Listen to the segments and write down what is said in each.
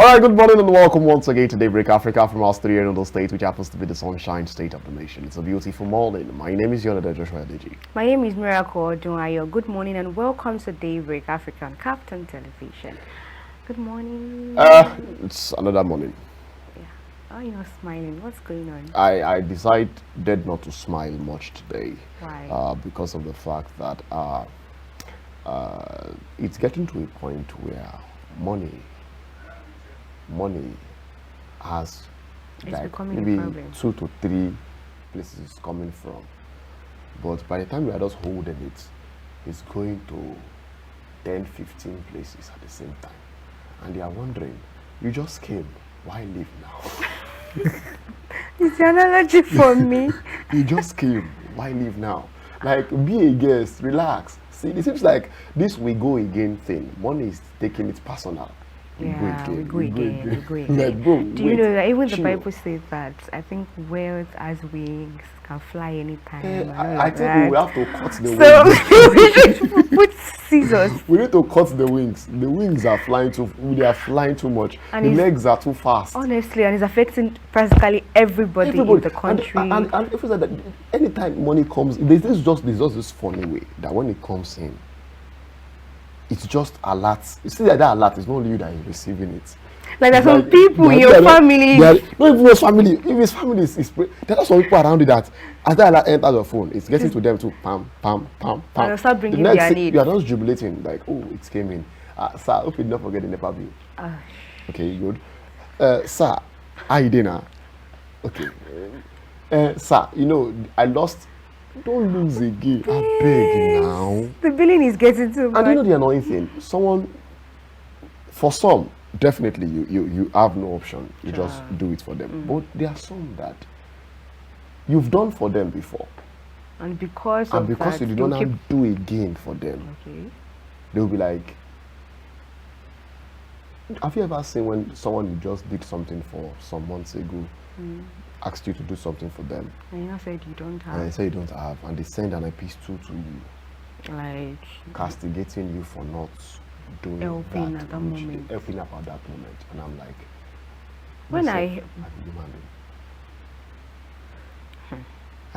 Alright, good morning and welcome once again to Daybreak Africa from our studio in the state, which happens to be the sunshine state of the nation. It's a beautiful morning. My name is Ikhonede. My name is Odunayo. Good morning and welcome to Daybreak Africa on KAFTAN television. Good morning. It's another morning. Yeah. Oh, you're not smiling. What's going on? I decided not to smile much today. Why? Because of the fact that it's getting to a point where money has like maybe 2 to 3 places it's coming from, but by the time we are just holding it, it's going to 10, 15 places at the same time, and they are wondering, you just came, why leave now? It's an analogy for me. You just came, why leave now? Like, be a guest, relax. See, it seems like this we go again thing. Money is taking it personal. We go again. Like, bro, do you know that even the Bible says that I think wealth has wings, can fly anytime. I think we have to cut the wings. So we should put scissors. We need to cut the wings. The wings are flying they are flying too much. And the legs are too fast. Honestly, and it's affecting practically everybody in the country. And if it's like that, anytime money comes, there's just this funny way that when it comes in, it's just alert. You see that alert is not only you that is receiving it. Like there's some people in your family. Not even your family. If his family is there are some people around you that as that alert enters your phone, it's getting to them too. Pam, pam, pam, pam. And they'll start bringing their needs. You are just jubilating like, oh, it came in. Sir, I hope you did not forget the NEPA bill. Okay, good. Sir, how you doing now? Okay. Sir, you know, I lost. Don't lose again. I beg now. The billing is getting too much. And you know the annoying thing? For some, definitely you have no option. You just do it for them. But there are some that you've done for them before. And because you did not do again for them, they'll be like, have you ever seen when someone just did something for some months ago, asked you to do something for them, and you said you don't have, and they say you don't have, and they send an epistle to you, like castigating you for not doing helping that at that moment, helping up at that moment, and I'm like, when I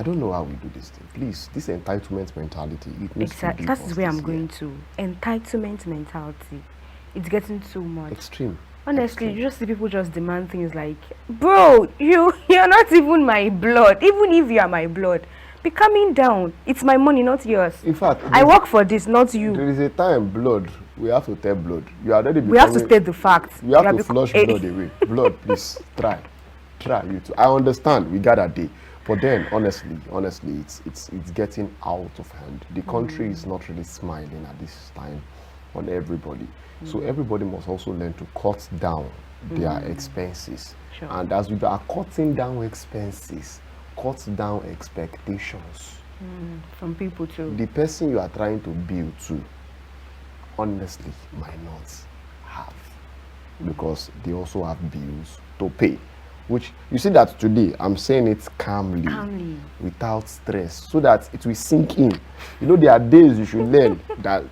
don't know how we do this thing. Please, this entitlement mentality, it needs to be. That's where I'm going to. Entitlement mentality. It's getting too much. Extreme. Honestly, you just see people just demand things like, bro, you're not even my blood. Even if you are my blood, be coming down. It's my money, not yours. In fact, I work for this, not you. There is a time blood. We have to tell blood. You are already. We have to state the facts. We have to flush blood away. Blood, please try you too. I understand. We got a day, but then honestly, it's getting out of hand. The country is not really smiling at this time on everybody. So everybody must also learn to cut down their expenses. Sure. And as we are cutting down expenses, cut down expectations. From people too. The person you are trying to build to, honestly, might not have. Because they also have bills to pay. Which, you see that today, I'm saying it calmly, without stress, so that it will sink in. You know, there are days you should learn that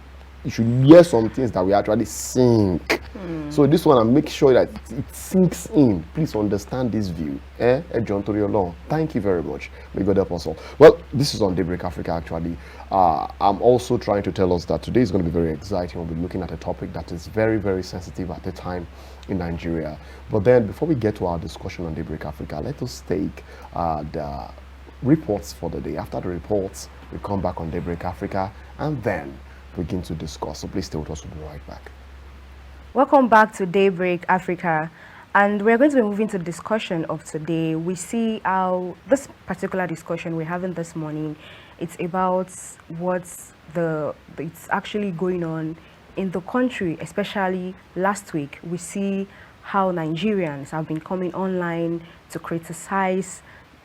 you should hear some things that will actually sink. So this one, I make sure that it sinks in. Please understand this view. John Toriolo, thank you very much. May God help us all. Well, this is on Daybreak Africa, actually. I'm also trying to tell us that today is going to be very exciting. We'll be looking at a topic that is very, very sensitive at the time in Nigeria. But then, before we get to our discussion on Daybreak Africa, let us take the reports for the day. After the reports, we come back on Daybreak Africa, and then begin to discuss. So please stay with us. We'll be right back. Welcome back to Daybreak Africa, and we're going to be moving to the discussion of today. We see how this particular discussion we're having this morning, it's about what's it's actually going on in the country. Especially last week, we see how Nigerians have been coming online to criticize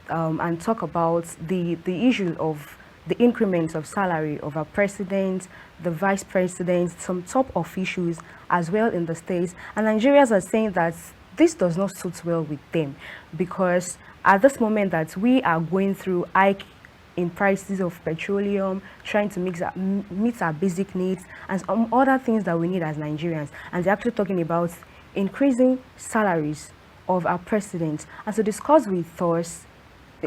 and talk about the issue of the increments of salary of our president, the vice president, some top officials as well in the states. And Nigerians are saying that this does not suit well with them, because at this moment that we are going through hike in prices of petroleum, trying to meet our basic needs and some other things that we need as Nigerians. And they're actually talking about increasing salaries of our president. And to discuss with us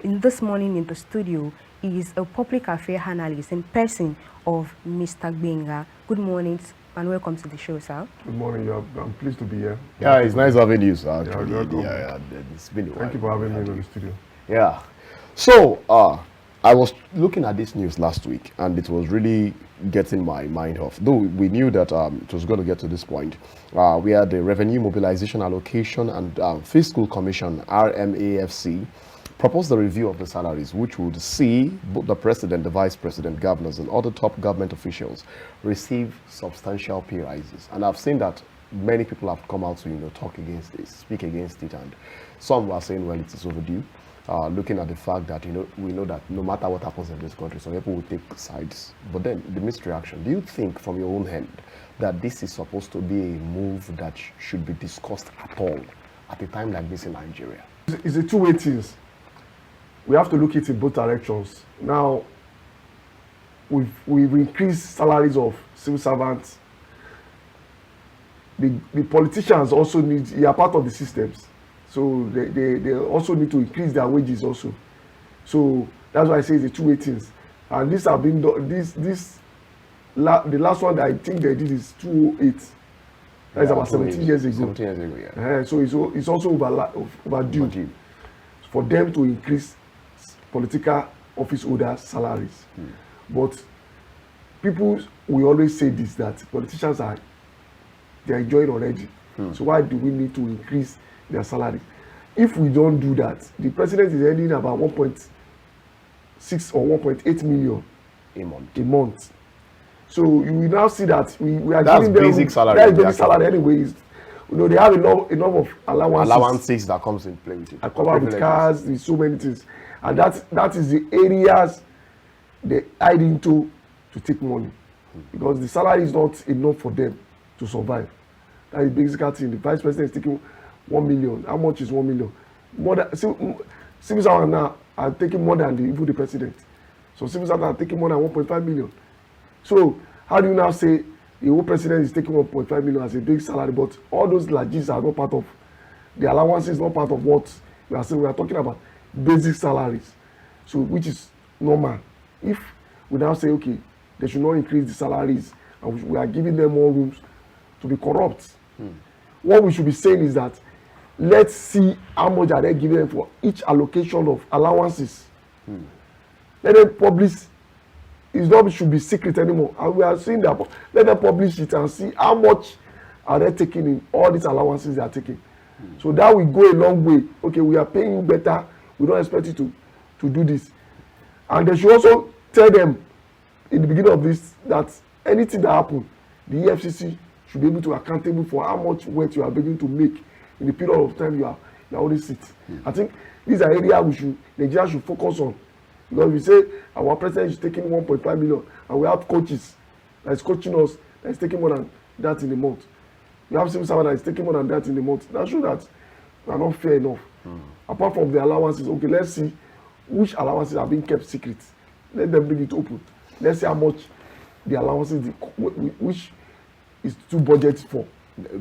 in this morning in the studio is a public affairs analyst in person of Mr. Gbenga. Good morning and welcome to the show, sir. Good morning. I'm pleased to be here. Yeah, it's nice having you, sir. It's been Thank you for having me in the studio. Yeah. So, I was looking at this news last week, and it was really getting my mind off. Though we knew that it was going to get to this point. We had the Revenue Mobilization Allocation and Fiscal Commission, RMAFC, proposed the review of the salaries, which would see both the president, the vice president, governors, and other top government officials receive substantial pay rises. And I've seen that many people have come out to talk against this, speak against it, and some were saying, well, it is overdue. Looking at the fact that we know that no matter what happens in this country, some people will take sides. But then the mixed reaction. Do you think, from your own hand, that this is supposed to be a move that should be discussed at all at a time like this in Nigeria? It's a two-way thing. We have to look at it in both directions. Now, we've increased salaries of civil servants. The politicians also they are part of the systems. So they also need to increase their wages also. So that's why I say it's a two-way things. And this have been done, the last one that I think they did is 2008. That's about 17 years ago. 17 years ago, yeah. So it's also overdue for them to increase political office holders' salaries. But people will always say this, that politicians they're enjoying already. So why do we need to increase their salary? If we don't do that, the president is earning about 1.6 or 1.8 million a month. So you will now see that we are giving them basic salary. That is basic salary anyways. They have enough of allowances that comes in play with it. I cover with cars, with so many things, and that is the areas they hide into to take money, because the salary is not enough for them to survive. That is basically thing. The vice president is taking 1 million. How much is 1 million? More than civil servants now are taking more than even the president. So civil servants are taking more than 1.5 million. So how do you now say the whole president is taking 1.5 million as a big salary, but all those larges are not part of the allowances, not part of what we are saying? We are talking about basic salaries, so which is normal. If we now say, okay, they should not increase the salaries, and we are giving them more rooms to be corrupt, what we should be saying is that let's see how much are they giving them for each allocation of allowances. Let them publish. It should be secret anymore, and we are seeing that. Let them publish it and see how much are they taking in all these allowances they are taking. So that will go a long way. Okay, we are paying you better. We don't expect you to do this. And they should also tell them in the beginning of this that anything that happens, the EFCC should be able to accountable for how much work you are beginning to make in the period of time you are only sit. I think these are areas Nigeria should focus on. Because we say our president is taking 1.5 million, and we have coaches that is coaching us that is taking more than that in a month. We have civil servant that is taking more than that in a month. That shows that we are not fair enough. Apart from the allowances, okay, let's see which allowances are being kept secret. Let them bring it open. Let's see how much the allowances, which is to budget for.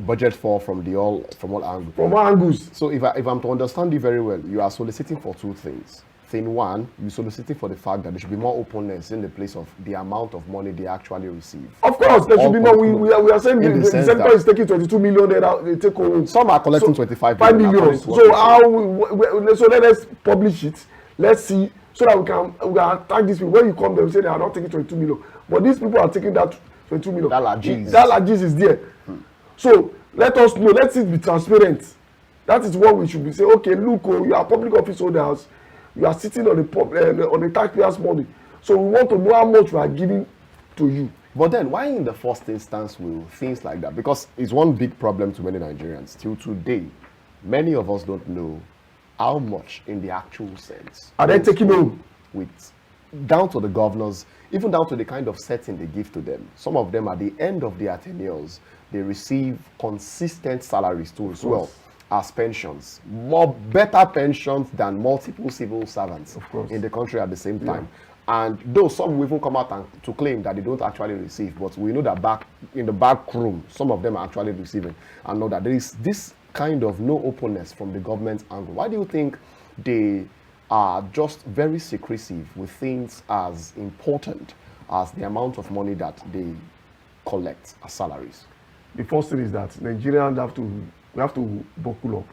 Budget for from all angles. From all angles. So if I'm to understand you very well, you are soliciting for two things. Thing one, you're soliciting for the fact that there should be more openness in the place of the amount of money they actually receive. Of course, there should be more. We are saying the center is taking 22 million. They take home. Some are collecting 25 million. So so let us publish it. Let's see, so that we can attack these people. When you come there, we say they are not taking 22 million, but these people are taking that 22 million. That largesse is there. So let us know. Let it be transparent. That is what we should be saying. Okay, look, you are public office holders. You are sitting on the taxpayers' money. So we want to know how much we are giving to you. But then, why in the first instance will things like that? Because it's one big problem to many Nigerians. Till today, many of us don't know how much in the actual sense. Are they taking home? Down to the governors, even down to the kind of setting they give to them. Some of them, at the end of their tenures, they receive consistent salaries too as well as pensions. Better pensions than multiple civil servants in the country at the same time. And though some will even come out and to claim that they don't actually receive, but we know that back in the back room, some of them are actually receiving, and know that there is this kind of no openness from the government angle. Why do you think they are just very secretive with things as important as the amount of money that they collect as salaries? The first thing is that Nigerians have to buckle up.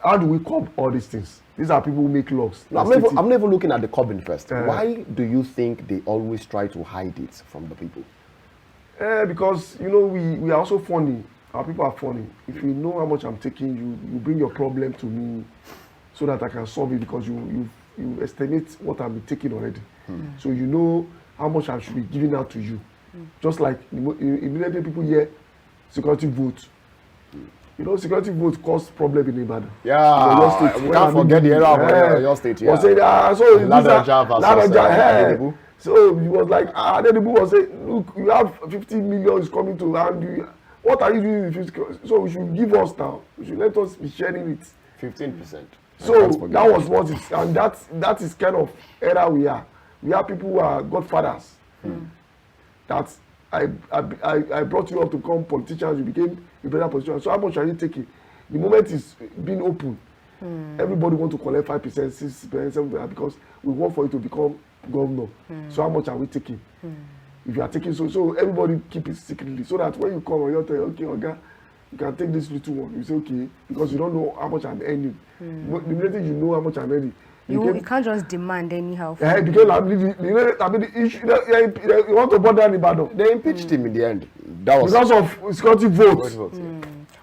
How do we curb all these things? These are people who make laws. No, I'm never looking at the curbing first. Why do you think they always try to hide it from the people? Because, you know, we are also funny. Our people are funny. If you know how much I'm taking, you bring your problem to me so that I can solve it, because you estimate what I'm taking already. So you know how much I should be giving out to you. Just like immediately people hear security vote. You know, security vote cause problem in Ibadan. Yeah, we can't forget the era of your state. Yeah. So he was like, then the book was saying, look, you have 50 million is coming to hand you. What are you doing with 50? So we should give us now. We should let us be sharing it. 15%. So that was what it, and that is kind of era we are. We are people who are godfathers. That I brought you up to become politicians. You became a better politician. So how much are you taking? The moment is being open. Everybody want to collect 5%, 6%, 7%, because we want for you to become governor. So how much are we taking? If you are taking so everybody keep it secretly, so that when you come and you tell, okay, Oga, you can take this little one. You say okay, because you don't know how much I'm earning. But the minute you know how much I'm earning, you can't just demand anyhow. Because you want to burn down Ibadan. They impeached him in the end. That was because of security votes.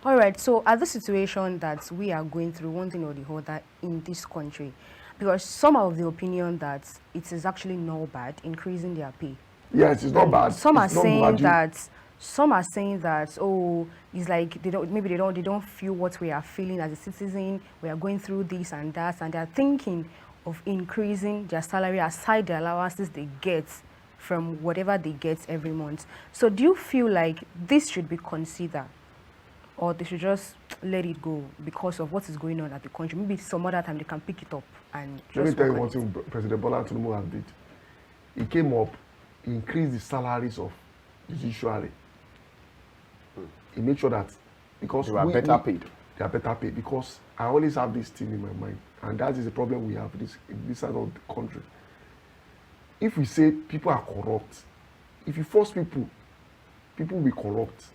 All right. So at the situation that we are going through, one thing or the other in this country, because some are of the opinion that it is actually not bad increasing their pay. Yes, it's not bad. Some are saying that oh, it's like they don't feel what we are feeling as a citizen. We are going through this and that, and they are thinking of increasing their salary aside the allowances they get from whatever they get every month. So do you feel like this should be considered, or they should just let it go because of what is going on at the country? Maybe some other time they can pick it up and let me tell you one thing President Bola Tinubu did. He came up, he increased the salaries of the judiciary. He made sure that because they are better paid. They are better paid, because I always have this thing in my mind, and that is the problem we have in this side of the country. If we say people are corrupt, if you force people will be corrupt.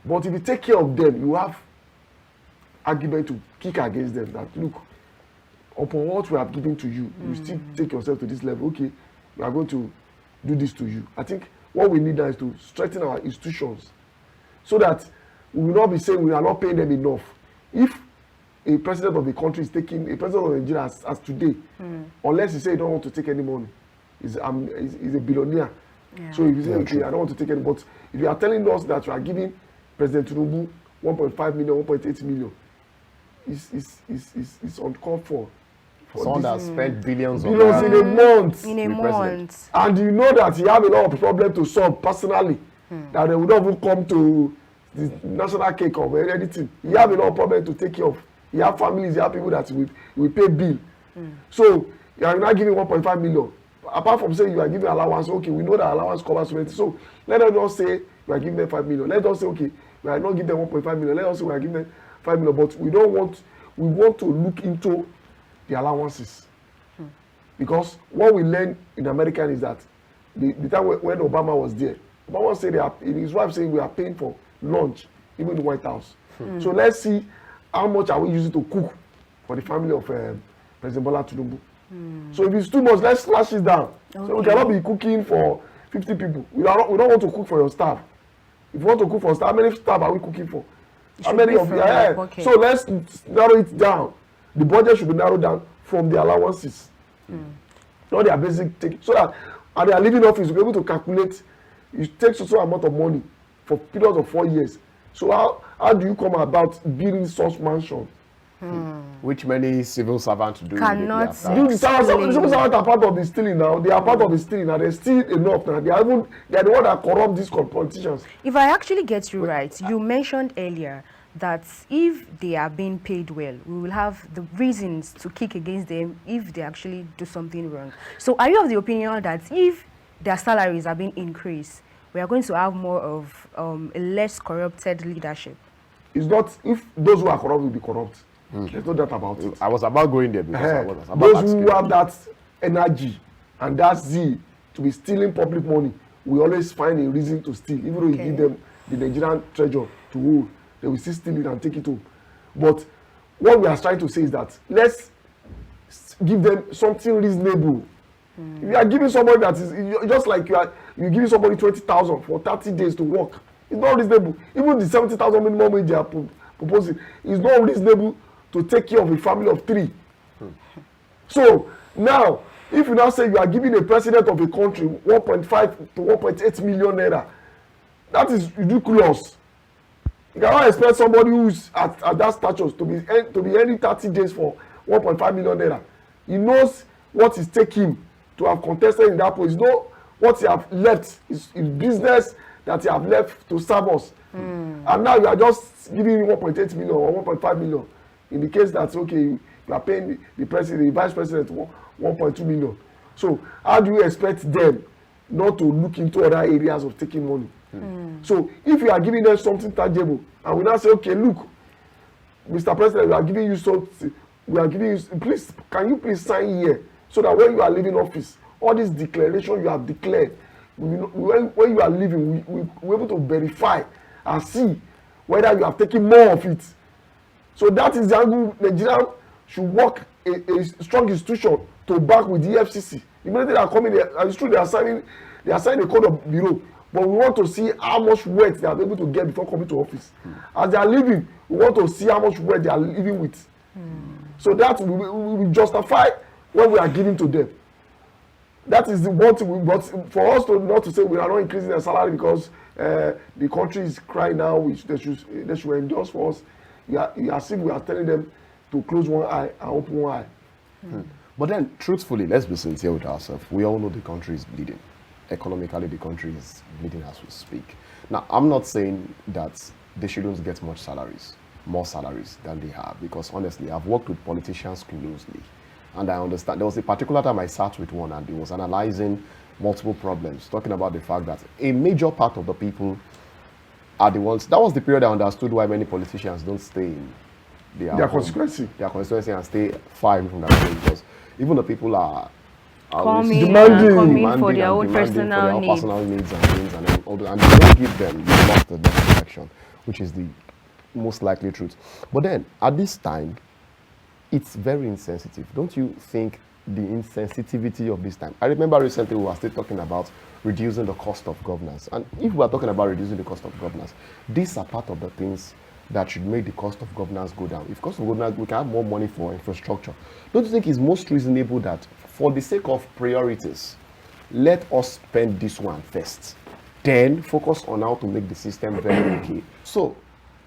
But if you take care of them, you have argument to kick against them that, look, upon what we have given to you, you still take yourself to this level. Okay, we are going to do this to you. I think what we need now is to strengthen our institutions so that we will not be saying we are not paying them enough. If a president of the country is taking, a president of Nigeria as today, unless he say he don't want to take any money, he's a billionaire. Yeah. So if you say, okay, I don't want to take any, but if you are telling us that you are giving President Tinubu 1.5 million, 1.8 million, it's uncalled for. Someone that spent billions in a month. In a month. And you know that he have a lot of problem to solve personally, that they would not even come to the national cake or anything. He have a lot of problem to take care of. He have families, he have people that will pay bill. So you are not giving 1.5 million. Apart from saying you are giving allowance, okay, we know that allowance covers rent. So let us not say we are giving them 5 million. Let us say, okay, we are not giving them 1.5 million. Let us say we are giving them 5 million. But we want to look into the allowances. Because what we learn in America is that the time when Obama was there, Obama said his wife said we are paying for lunch, even in the White House. So let's see how much are we using to cook for the family of President Bola Tinubu. So if it's too much, let's slash it down. Okay. So we cannot be cooking for 50 people. We don't want to cook for your staff. If you want to cook for staff, how many staff are we cooking for? How many of you? Okay. So let's narrow it down. The budget should be narrowed down from the allowances. Not their basic take. So that at their living office, you'll be able to calculate, it takes a certain amount of money for periods of 4 years. So how do you come about building such mansion? Which many civil servants do. Cannot. The civil servants are part of the stealing now. They are part of the stealing now. They steal enough now. They are the one that corrupt these politicians. If I actually get you right, you mentioned earlier that if they are being paid well, we will have the reasons to kick against them if they actually do something wrong. So are you of the opinion that if their salaries are being increased, we are going to have more of a less corrupted leadership? It's not if those who are corrupt will be corrupt. There's no doubt about it. I was about going there because I was about those who have that energy and that zeal to be stealing public money, we always find a reason to steal. Even though you give them the Nigerian treasure to hold, they will still steal it and take it home. But what we are trying to say is that let's give them something reasonable. If you are giving somebody that is just like you're giving somebody 20,000 for 30 days to work, it's not reasonable. Even the 70,000 minimum wage they are proposing is not reasonable to take care of a family of 3. So now, if you now say you are giving a president of a country 1.5 to 1.8 million naira, that is ridiculous. You cannot expect somebody who's at that status to be earning 30 days for 1.5 million naira. He knows what is taking to have contested in that post. He knows what he have left, his business that he have left to serve us. And now you are just giving him 1.8 million or 1.5 million. In the case that, okay, you are paying the president, the vice president 1.2 million. So how do you expect them not to look into other areas of taking money? So if you are giving them something tangible, and we now say, okay, look, Mr. President, we are giving you something, we are giving you, please, can you please sign here, so that when you are leaving office, all this declaration you have declared, when you are leaving, we're able to verify and see whether you have taken more of it. So that is the angle. Nigeria should work a strong institution to back with the EFCC. Immediately they are coming, it's true they are signing a code of bureau, but we want to see how much wealth they are able to get before coming to office. As they are leaving, we want to see how much wealth they are living with. So that we will justify what we are giving to them. That is the one thing. But for us to not to say we are not increasing their salary because the country is crying now, which they should endorse for us. As if we are telling them to close one eye and open one eye. But then, truthfully, let's be sincere with ourselves. We all know the country is bleeding. Economically, the country is bleeding as we speak. Now, I'm not saying that they shouldn't get more salaries than they have, because honestly, I've worked with politicians closely, and I understand. There was a particular time I sat with one, and he was analyzing multiple problems, talking about the fact that a major part of the people are the ones. That was the period I understood why many politicians don't stay in their constituency and stay far away from their home, because even the people are demanding for their own personal needs and things, and then all and they don't give them the lost the best direction, which is the most likely truth. But then at this time, it's very insensitive. Don't you think the insensitivity of this time? I remember recently we were still talking about reducing the cost of governance, and if we are talking about reducing the cost of governance, these are part of the things that should make the cost of governance go down. If cost of governance, we can have more money for infrastructure. Don't you think it's most reasonable that for the sake of priorities, let us spend this one first, then focus on how to make the system very okay? So,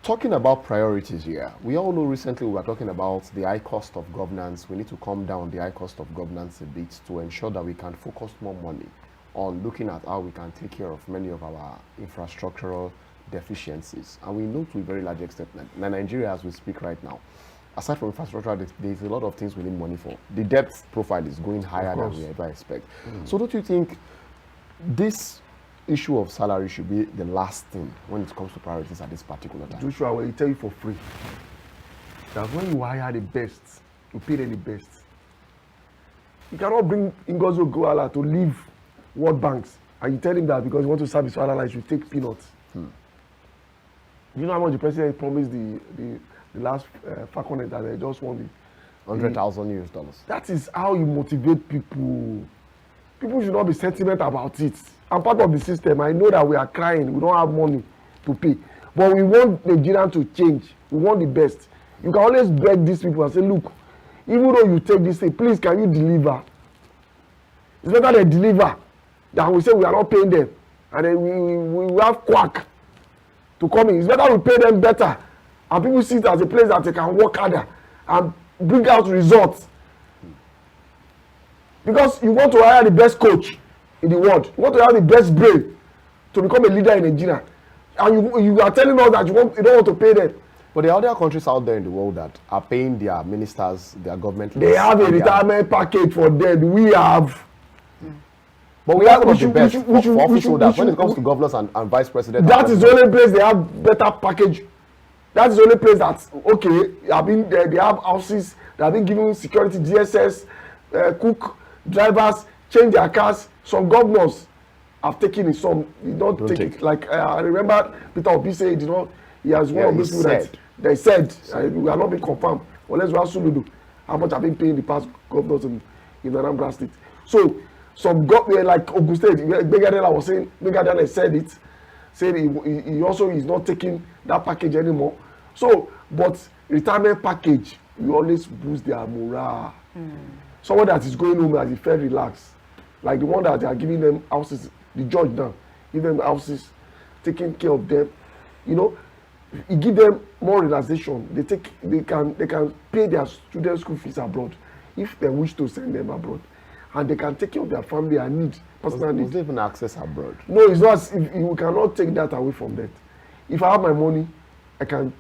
talking about priorities here, we all know recently we were talking about the high cost of governance. We need to calm down the high cost of governance a bit to ensure that we can focus more money on looking at how we can take care of many of our infrastructural deficiencies. And we know to a very large extent that Nigeria, as we speak right now, aside from infrastructure, there's a lot of things we need money for. The debt profile is going higher than we ever expect. So don't you think this issue of salary should be the last thing when it comes to priorities at this particular time? Joshua, will tell you for free that when you hire the best, you pay them the best. You cannot bring Ngozi Oguala to leave World Banks and you tell him that because you want to serve his father, you should take peanuts. You know how much the president promised the last Ikhonede that they just won the $100,000 US. That is how you motivate people. People should not be sentiment about it. I'm part of the system. I know that we are crying. We don't have money to pay. But we want Nigeria to change. We want the best. You can always beg these people and say, look, even though you take this thing, please, can you deliver? It's better they deliver than we say we are not paying them. And then we have quack to come in. It's better we pay them better. And people see it as a place that they can work harder and bring out results. Because you want to hire the best coach in the world. You want to have the best brain to become a leader in Nigeria. And you are telling us that you don't want to pay them. But there are other countries out there in the world that are paying their ministers, their government. They have a retirement package for them. We have. But we have one of the best for office holders when it comes to governors and vice president. That is the only place they have better package. That is the only place that, okay, they have houses, they have been given security, DSS, cook, drivers, change their cars. Some governors have taken it, some did not take it. Like, I remember Peter Obi said, he has one of those people that they said, we are not being confirmed, unless we have Suludu, how much have been paying the past governors in Anambra State. So, some government, like Ogun State, Gbenga was saying, Gbenga said he also is not taking that package anymore. So, but retirement package, you always boost their morale. Someone that is going home as he felt relaxed, like the one that they are giving them houses, the judge now, give them houses, taking care of them, it give them more relaxation. They can pay their students' school fees abroad if they wish to send them abroad, and they can take care of their family and need personal needs. Does even access abroad? No, it's not. We cannot take that away from them. If I have my money, I can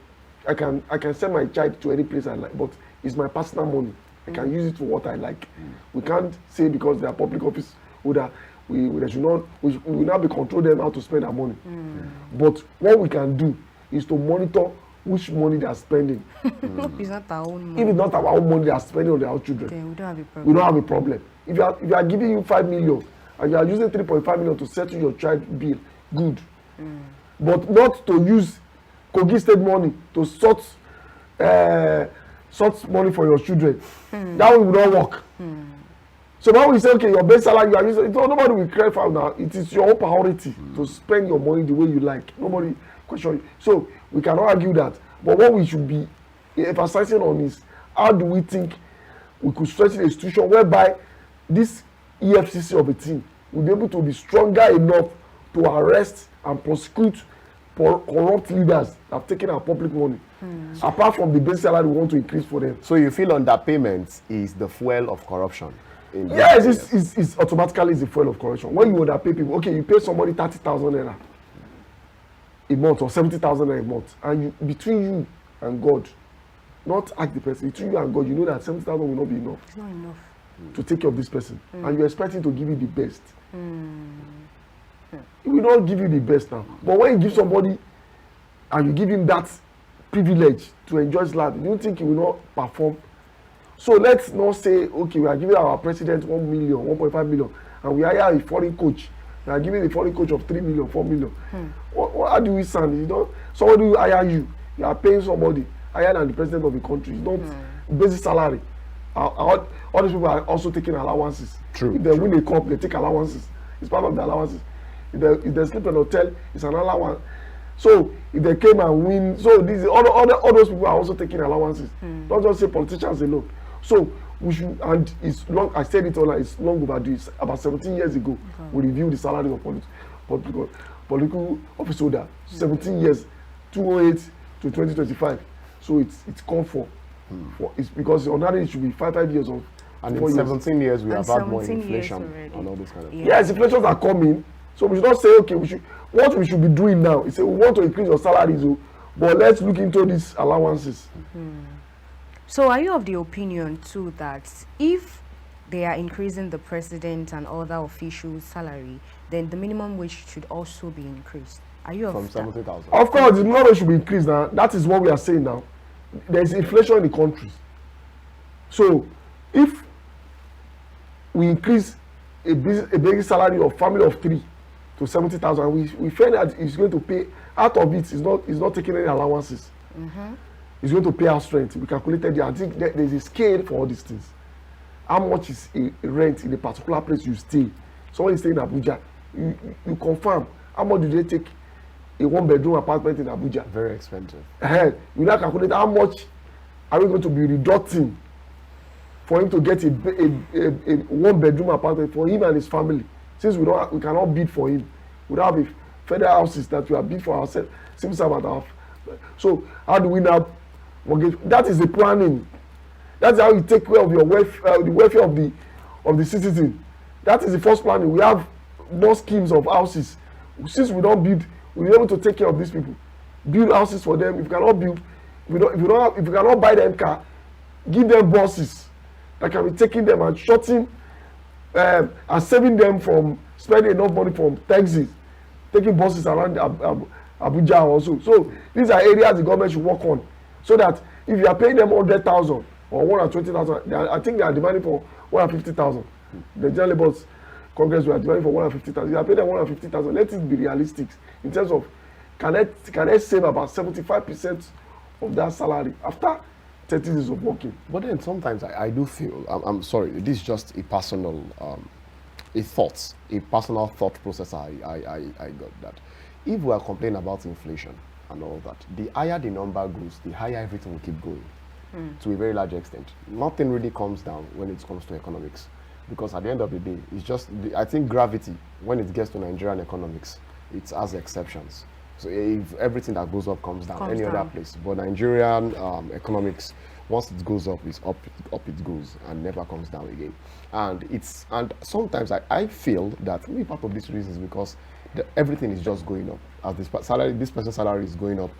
send my child to any place I like, but it's my personal money. I can use it for what I like. We can't say because they are public office holder, we will not be control them how to spend their money. But what we can do is to monitor which money they are spending. It's not our own money. If it's not our own money they are spending on their children, then we don't have a problem. We don't have a problem. If you are giving you 5 million and you are using 3.5 million to settle your child bill, good. But not to use Kogi State money to sort money for your children. That will not work. So when we say, okay, your base salary, you are using, nobody will cry for now. It is your own priority to spend your money the way you like. Nobody question you. So we cannot argue that. But what we should be emphasizing on is, how do we think we could strengthen a institution whereby this EFCC of a team will be able to be stronger enough to arrest and prosecute corrupt leaders that have taken our public money, apart from the base salary we want to increase for them. So you feel underpayment is the fuel of corruption? Yes, it's automatically the fuel of corruption. When you underpay people, okay, you pay somebody 30,000 naira a month or 70,000 naira a month, and between you and God, not ask the person, between you and God, you know that 70,000 will not be enough. It's not enough to take care of this person, and you're expecting to give you the best. He will not give you the best now. But when you give somebody and you give him that privilege to enjoy his life, you don't think he will not perform. So let's not say, okay, we are giving our president 1 million, 1.5 million, and we hire a foreign coach. We are giving the foreign coach of 3 million, 4 million. How do we sound? Somebody will hire you. You are paying somebody higher than the president of the country. It's not basic salary. All these people are also taking allowances. True. If they win a cup, they take allowances. It's part of the allowances. If they sleep in a hotel, it's an allowance. So if they came and win, so these all those people are also taking allowances. Don't just say politicians alone. So we should, and it's long. I said it all. It's long overdue. It's about 17 years ago we reviewed the salary of political office holder. 17 years, 2008 to 2025. So it's come for it's because on average it should be 5 years of. And in 17 years we have had more inflation and all this kind of thing. Yes, inflations are coming. So we should not say, okay, what we should be doing now is say we want to increase your salaries, but let's look into these allowances. So are you of the opinion too that if they are increasing the president and other officials' salary, then the minimum wage should also be increased? Are you from 70,000? Of course, the minimum wage should be increased now. That is what we are saying now. There is inflation in the country. So if we increase a basic salary of family of 3 to 70,000, we find that it's going to pay out of it. It's not taking any allowances. It's going to pay our rent. We calculated it. I think there's a scale for all these things. How much is a rent in a particular place you stay? Someone is staying in Abuja. You confirm how much do they take a 1-bedroom apartment in Abuja? Very expensive. You now calculate how much are we going to be reducing for him to get a 1-bedroom apartment for him and his family. Since we cannot bid for him, we don't have a federal houses that we have bid for ourselves. Civil servant. So how do we now mortgage? That is the planning. That's how you take care of your welfare, the welfare of the citizen. That is the first planning. We have more schemes of houses. Since we don't build, we'll be able to take care of these people. Build houses for them. If you cannot build, if you cannot buy them car, give them buses that can be taking them and shorting and saving them from spending enough money from taxis, taking buses around Abuja also. So these are areas the government should work on, so that if you are paying them 100,000 or 120,000, I think they are demanding for 150,000. The General Labour's Congress were demanding for 150,000. You are paying them 150,000. Let it be realistic in terms of can I save about 75% of that salary after 30 days of working. But then sometimes I do feel, I'm sorry, this is just a personal a personal thought process I got, that if we are complaining about inflation and all that, the higher the number goes, the higher everything will keep going to a very large extent. Nothing really comes down when it comes to economics, because at the end of the day, it's just, I think gravity, when it gets to Nigerian economics, it has exceptions. So if everything that goes up comes down, other place. But Nigerian economics, once it goes up, it's up it goes and never comes down again. And sometimes I feel that maybe part of this reason is because everything is just going up. As this person's salary is going up,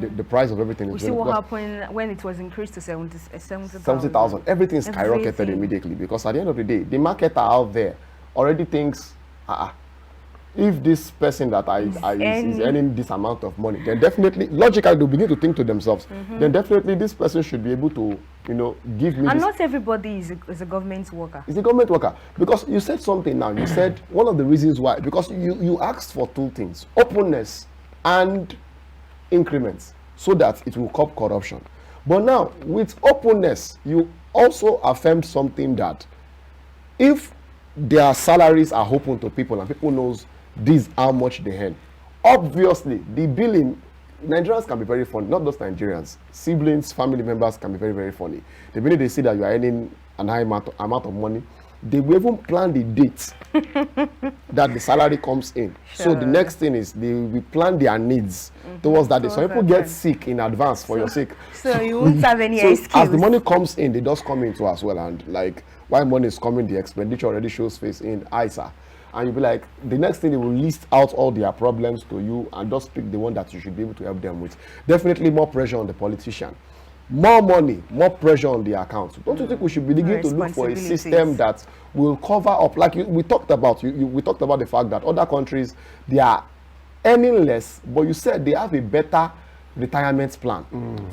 the price of everything is going up. We see what happened when it was increased to 70,000. 70,000. Everything skyrocketed immediately, because at the end of the day, the marketer out there already thinks, if this person that is earning this amount of money, then definitely, logically, they'll begin to think to themselves, then definitely this person should be able to, give me. And not everybody is a government worker. Is a government worker. Because you said something now. You said one of the reasons why, because you asked for two things: openness and increments, so that it will curb corruption. But now, with openness, you also affirmed something that if their salaries are open to people and people knows this how much they earn, obviously the billing, Nigerians can be very funny, not just Nigerians, siblings, family members can be very, very funny. The minute they see that you are earning an high amount of money, they will even plan the date that the salary comes in. Sure. So the next thing is they will plan their needs towards that day. Some people get sick in advance for your sake. So you won't have any excuse. As the money comes in, they just come into as well. And like, while money is coming, the expenditure already shows face in ISA. And you'll be like, the next thing they will list out all their problems to you and just pick the one that you should be able to help them with. Definitely more pressure on the politician. More money, more pressure on the accounts. Don't you think we should be beginning to look for a system that will cover up, like we talked about, we talked about the fact that other countries, they are earning less, but you said they have a better retirement plan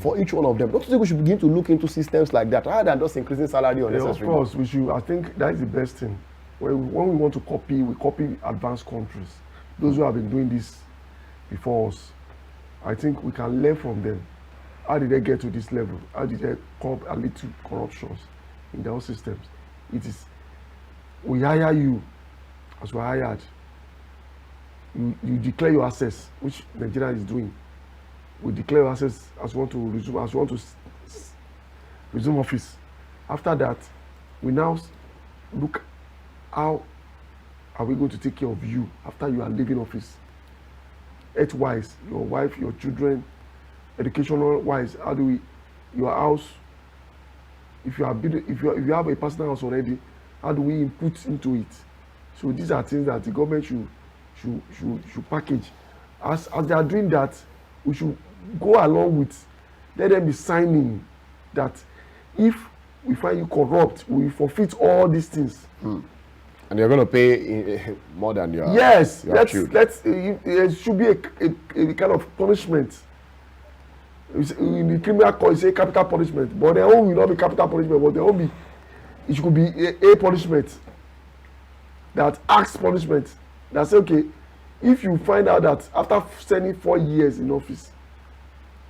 for each one of them. Don't you think we should begin to look into systems like that rather than just increasing salary unnecessarily? Of course, we should. I think that is the best thing. When we want to copy, we copy advanced countries. Those who have been doing this before us, I think we can learn from them. How did they get to this level? How did they curb a little corruptions in their own systems? It is, we hire you as we are hired. You declare your assets, which Nigeria is doing. We declare your assets as we want to resume office. After that, we now look how are we going to take care of you after you are leaving office. Health-wise, your wife, your children, educational wise, how do we, your house, if you have a personal house already, how do we input into it? So these are things that the government should package. As they are doing that, we should go along with, let them be signing that if we find you corrupt, we forfeit all these things. And you're going to pay more than your yes, your it should be a kind of punishment. In the criminal court, you say capital punishment, but their own will not be capital punishment, but their own be, it should be a punishment that acts punishment. That say, okay, if you find out that after spending 4 years in office,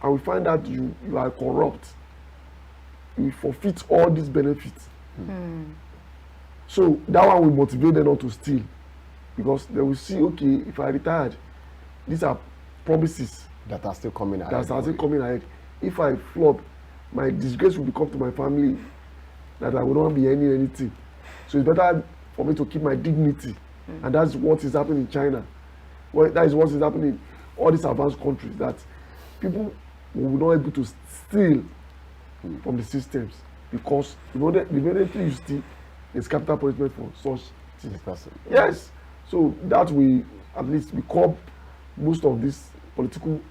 and we find out you are corrupt, you forfeit all these benefits. So that one will motivate them not to steal, because they will see, okay, if I retired, these are promises that are still coming ahead. That are still coming ahead. If I flop, my disgrace will become to my family that I will not be earning anything. So it's better for me to keep my dignity. And that's what is happening in China. Well, that is what is happening in all these advanced countries, that people will not be able to steal from the systems, because immediately you steal, there's capital punishment for such things. Yes. So that at least we curb most of these political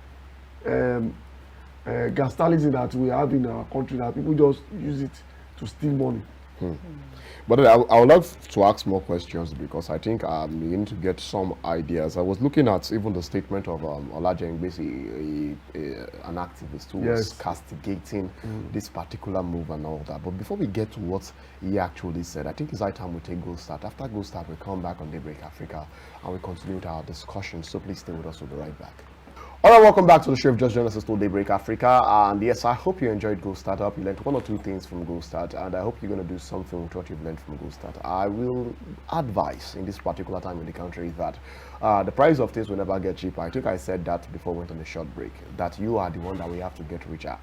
gastalism that we have in our country, that people just use it to steal money. But I would love to ask more questions because I think I'm beginning to get some ideas. I was looking at even the statement of Olajengbesi, an activist who was castigating this particular move and all that. But before we get to what he actually said, I think it's high time we take Gold Start. After Gold Start, we come back on Daybreak Africa and we continue with our discussion. So please stay with us. We'll be right back. All right, welcome back to the show. If just joined us, it's still Daybreak Africa, and yes, I hope you enjoyed Go Startup. You learned one or two things from Go Start, and I hope you're going to do something with what you've learned from Go Start. I will advise in this particular time in the country that the price of things will never get cheaper. I think I said that before we went on a short break, that you are the one that we have to get richer.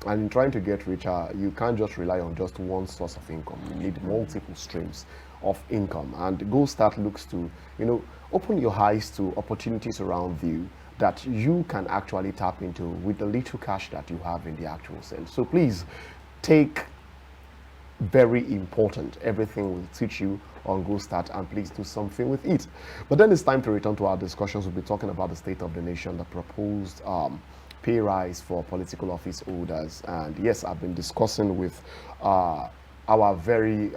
And in trying to get richer, you can't just rely on just one source of income. You need multiple streams of income, and Go Start looks to, open your eyes to opportunities around you that you can actually tap into with the little cash that you have in the actual sense. So please take very important everything we'll teach you on Go Start, and please do something with it. But then it's time to return to our discussions. We'll be talking about the state of the nation, the proposed pay rise for political office holders. And yes, I've been discussing with our very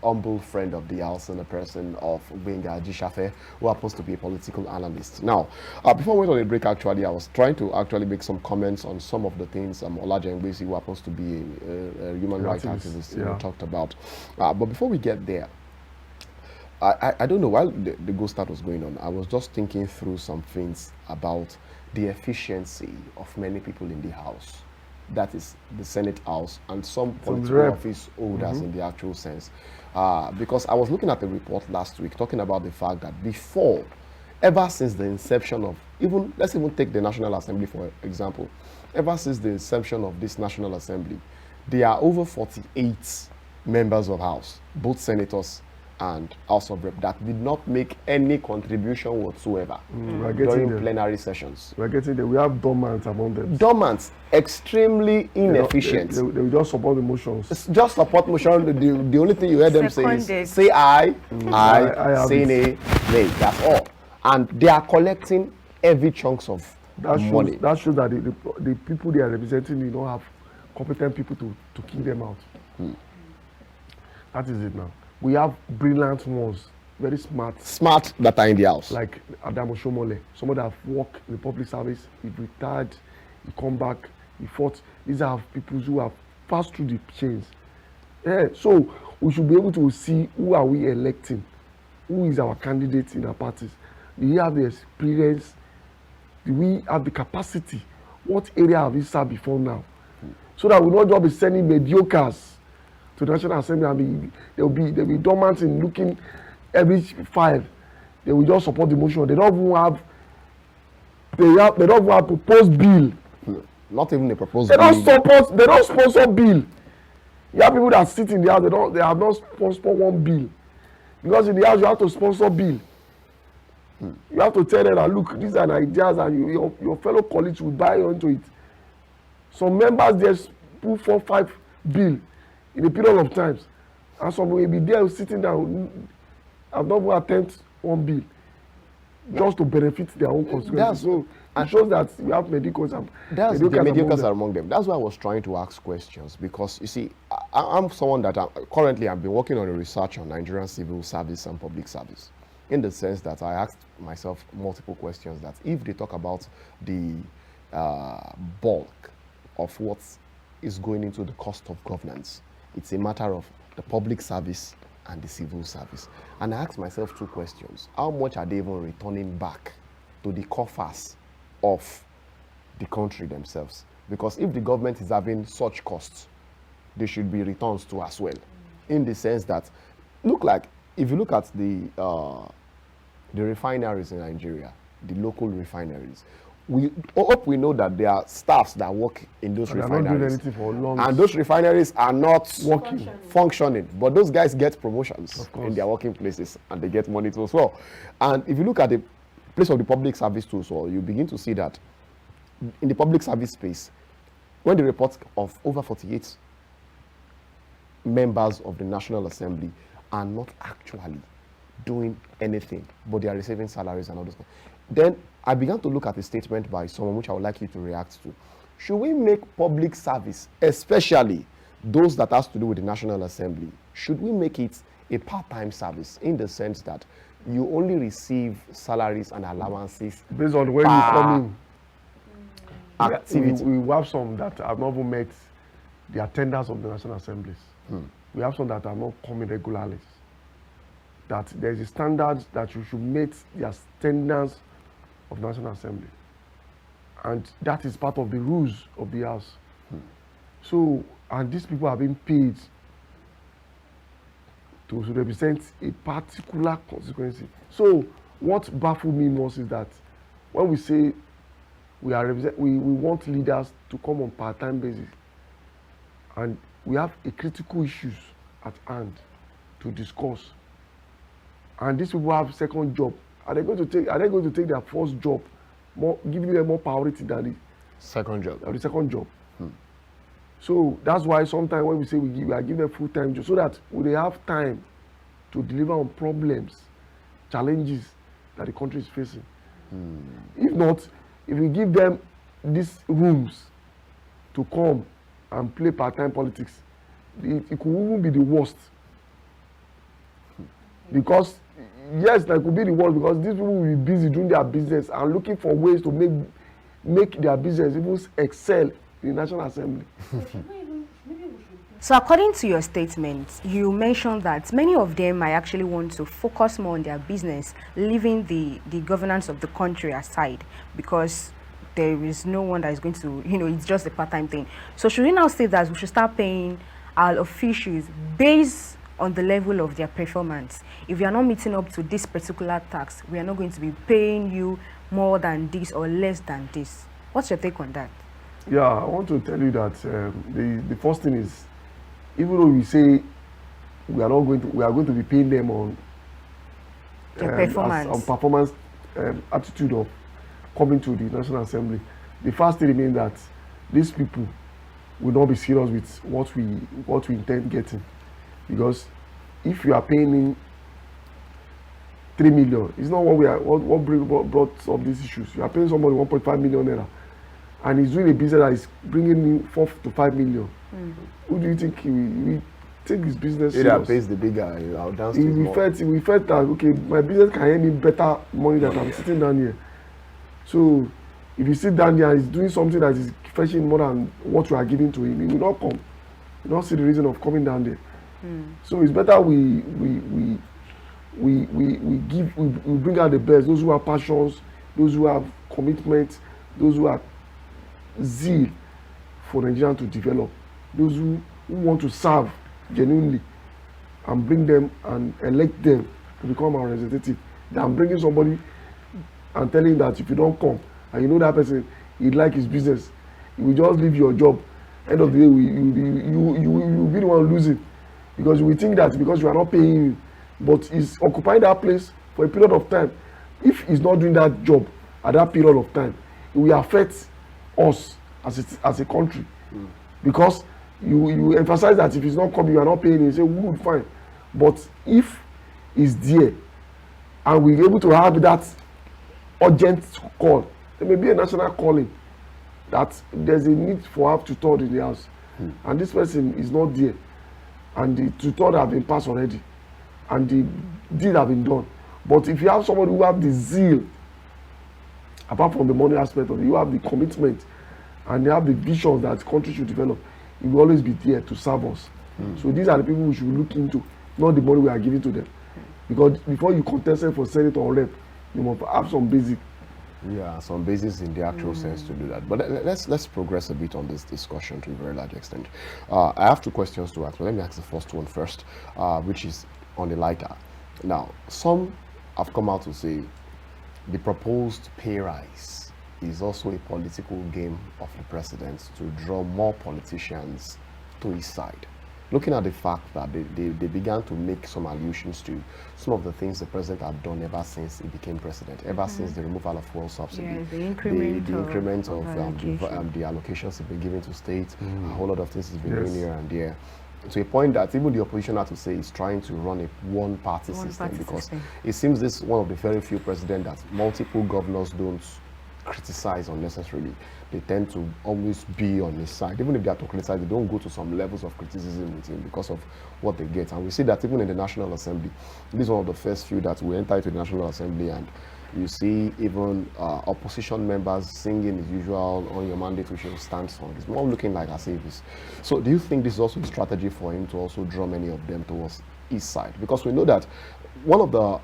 humble friend of the house and the person of Gbenga, Ajisafe, who happens to be a political analyst. Now, before we went on a break, actually, I was trying to actually make some comments on some of the things Olajengbesi, who happens to be a human rights activist, talked about. But before we get there, I don't know, while the Go Start was going on, I was just thinking through some things about the efficiency of many people in the house. That is the Senate House and some political office holders in the actual sense. Because I was looking at the report last week talking about the fact that before, ever since the inception of, let's even take the National Assembly for example, ever since the inception of this National Assembly, there are over 48 members of House, both senators and House of Rep, that did not make any contribution whatsoever during plenary sessions. We're getting there. We have dormant among them. Dormant, extremely inefficient. They will just support the motions. It's just support motion. The only thing you hear them say is, say aye, aye, say nay, nay. That's all. And they are collecting heavy chunks of money. That shows that the people they are representing, you don't have competent people to kick them out. That is it now. We have brilliant ones, very smart. Smart that are in the house. Like Adam Oshomole, someone that have worked in the public service, he retired, he come back, he fought. These are people who have passed through the chains. So we should be able to see who are we electing, who is our candidate in our parties. Do we have the experience? Do we have the capacity? What area have we served before now? So that we not just be sending mediocres to the National Assembly. I mean, they'll be dormant in looking every 5. They will just support the motion. They don't even have a proposed bill. Not even a proposed bill. They don't sponsor bill. You have people that sit in the house, they have not sponsored one bill. Because in the house you have to sponsor bill. You have to tell them that look, these are ideas, and your fellow colleagues will buy into it. Some members just put 4, 5 bill in a period of times, and some will be there sitting down. I've not even attempted one bill just to benefit their own constituency. So it shows that you have mediocres among them. That's why I was trying to ask questions, because you see, I'm someone that currently I've been working on a research on Nigerian civil service and public service, in the sense that I asked myself multiple questions that if they talk about the bulk of what is going into the cost of governance, it's a matter of the public service and the civil service. And I asked myself 2 questions. How much are they even returning back to the coffers of the country themselves? Because if the government is having such costs, there should be returns to as well. In the sense that, if you look at the refineries in Nigeria, the local refineries, we know that there are staffs that work in those refineries, and those refineries are not functioning. But those guys get promotions in their working places, and they get money too as well. And if you look at the place of the public service too, so you begin to see that in the public service space, when the reports of over 48 members of the National Assembly are not actually doing anything, but they are receiving salaries and all those things, then I began to look at a statement by someone which I would like you to react to. should we make public service, especially those that has to do with the National Assembly, should we make it a part-time service in the sense that you only receive salaries and allowances based on when you come in? Activity. We have some that have not even met the attendance of the National Assemblies. We have some that are not coming regularly. That there is a standard that you should meet the attendance of the National Assembly. And that is part of the rules of the House. So, and these people are being paid to represent a particular constituency. So, what baffles me most is that when we say we want leaders to come on part-time basis, and we have a critical issues at hand to discuss, and these people have second job. Are they going to take their first job, giving them more priority than the second job? The second job. So that's why sometimes when we say we are giving them full-time job, so that they have time to deliver on problems, challenges that the country is facing. If not, if we give them these rooms to come and play part-time politics, it could even be the worst. Because yes, that could be the worst, because these people will be busy doing their business and looking for ways to make their business even excel in the National Assembly. So according to your statement, you mentioned that many of them might actually want to focus more on their business, leaving the governance of the country aside, because there is no one that is going to, it's just a part-time thing. So should we now say that we should start paying our officials based on the level of their performance? If you are not meeting up to this particular tax, we are not going to be paying you more than this or less than this. What's your take on that? Yeah, I want to tell you that the first thing is, even though we say we are going to be paying them on performance attitude of coming to the National Assembly, the first thing remains that these people will not be serious with what we intend getting. Because if you are paying in 3 million, it's not what brought up these issues. You are paying somebody 1.5 million naira, and he's doing a business that is bringing in 4 to 5 million. Who do you think he will take his business serious? Either pays the bigger, We felt that, okay, my business can earn me better money than I'm sitting down here. So if you sit down here and he's doing something that is fetching more than what you are giving to him, he will not come. You don't see the reason of coming down there. So it's better we bring out the best, those who have passions, those who have commitment, those who have zeal for Nigeria to develop, those who want to serve genuinely, and bring them and elect them to become our representative, than bringing somebody and telling him that if you don't come and you know that person, he'd like his business, he will just leave your job. End of the day, you will be the one losing, because you will think that because you are not paying him, but he's occupying that place for a period of time. If he's not doing that job at that period of time, it will affect us as a country. Because you emphasize that if he's not coming, you are not paying him, you say, good, fine. But if he's there and we're able to have that urgent call, there may be a national calling that there's a need for have tutor in the house, and this person is not there, and the tutor have been passed already, and the deed have been done. But if you have somebody who have the zeal, apart from the money aspect of it, you have the commitment, and they have the vision that the country should develop, he will always be there to serve us. So these are the people we should look into, not the money we are giving to them. Because before you contest for Senate or rep, you must have some basic. Yeah, some basis in the actual sense to do that. But let's progress a bit on this discussion to a very large extent. I have 2 questions to ask, but let me ask the first one first, which is on the lighter. Now, some have come out to say the proposed pay rise is also a political game of the president to draw more politicians to his side. Looking at the fact that they began to make some allusions to some of the things the president had done ever since he became president, ever since the removal of fuel subsidy, the increment of the allocations he's been giving to states, a whole lot of things he's been doing here and there, to a point that even the opposition had to say he's trying to run a one-party system, because it seems this is one of the very few presidents that multiple governors don't criticize unnecessarily. They tend to always be on his side. Even if they are to criticize, they don't go to some levels of criticism with him because of what they get. And we see that even in the National Assembly, this is one of the first few that we enter into the National Assembly, and you see even opposition members singing his usual "On Your Mandate We Shall Stand" song. It's more looking like a service. So do you think this is also a strategy for him to also draw many of them towards his side? Because we know that one of the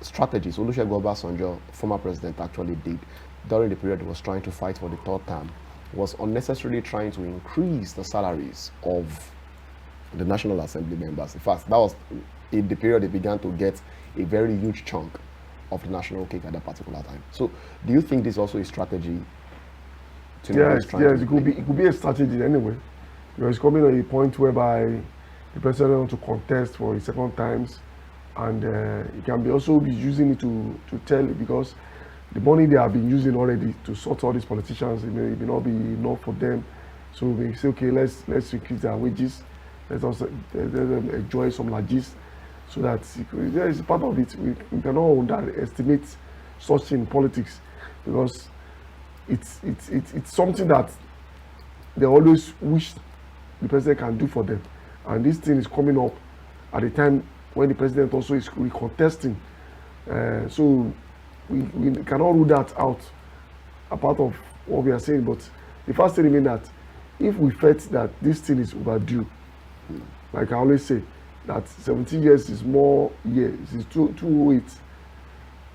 strategies Olusegun Obasanjo, former president, actually did during the period he was trying to fight for the third term was unnecessarily trying to increase the salaries of the National Assembly members. In fact, that was in the period they began to get a very huge chunk of the national cake at that particular time. So do you think this is also a strategy to Yes, it could be a strategy anyway. It's coming at a point whereby the president wants to contest for the second times, and he can be also be using it to tell, because the money they have been using already to sort all these politicians, it may not be enough for them. So they say, okay, let's increase their wages, let them enjoy some largesse, so that there is part of it. We cannot underestimate such in politics, because it's something that they always wish the president can do for them, and this thing is coming up at a time when the president also is recontesting. So we cannot rule that out, apart of what we are saying. But the first thing remains that if we felt that this thing is overdue, like I always say, that 17 years is more years, it's 208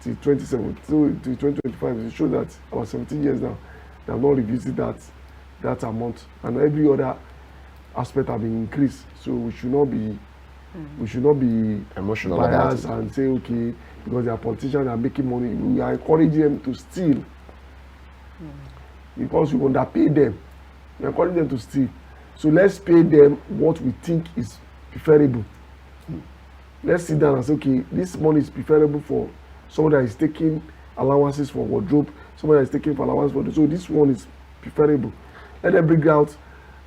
till 27 till 2025. It shows that about 17 years now, they have not revisited that amount, and every other aspect have been increased. So we should not be emotional biased and say, okay, because they are politicians, they are making money, we are encouraging them to steal because we underpay them. We encourage them to steal. So let's pay them what we think is preferable. Let's sit down and say, okay, this money is preferable for someone that is taking allowances for wardrobe, someone that is taking for allowance for, so this one is preferable. Let them bring out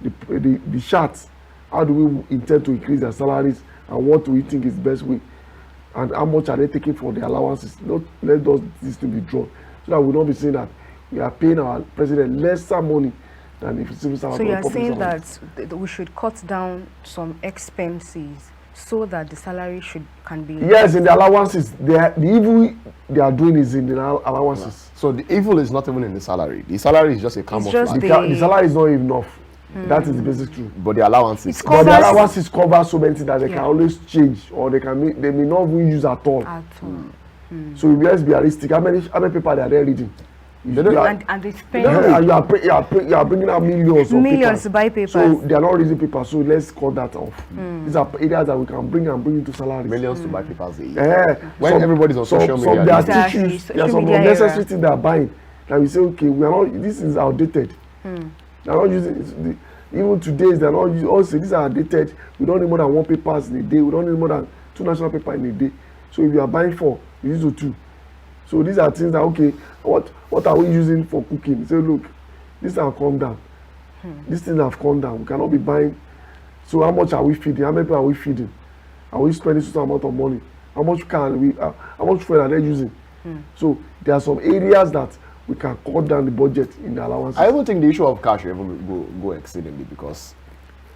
the charts. How do we intend to increase their salaries, and what do we think is the best way, and how much are they taking for the allowances? Let this to be drawn, so that we will not be saying that we are paying our president lesser money than if civil servant. So you are saying that we should cut down some expenses so that the salary can be... Yes, in the allowances. The evil they are doing is in the allowances. So the evil is not even in the salary. The salary is just a camouflage. The salary is not enough. That is the basic truth. But the allowances... But the allowances cover so many things that they can always change, or they may not even use at all. So let's be realistic. How many people are they reading? And they spend... You are bringing out millions to buy papers. So they are not reading papers, so let's cut that off. These are areas that we can bring into salaries. Millions to buy papers. When everybody's on social media. There are tissues, there are some unnecessary things they are buying. That we say, okay, we are not, this is outdated. They are not using, even today, they are not using, also these are outdated. We don't need more than 1 papers in a day. We don't need more than 2 national papers in a day. So if you are buying 4, you use 2. So these are things that, okay, what are we using for cooking? Say, look, this have come down. These things have come down. We cannot be buying. So how much are we feeding? How many people are we feeding? Are we spending certain amount of money? How much fuel are they using? So there are some areas that we can cut down the budget in the allowances. I don't think the issue of cash will even go exceedingly, because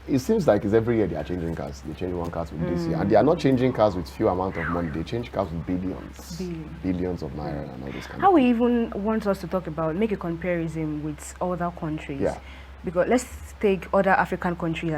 it seems like it's every year they are changing cars. They change one car with this year, and they are not changing cars with few amount of money. They change cars with billions of naira and all this kind of thing. How we even want us to talk about, make a comparison with other countries. Yeah. Because let's take other African countries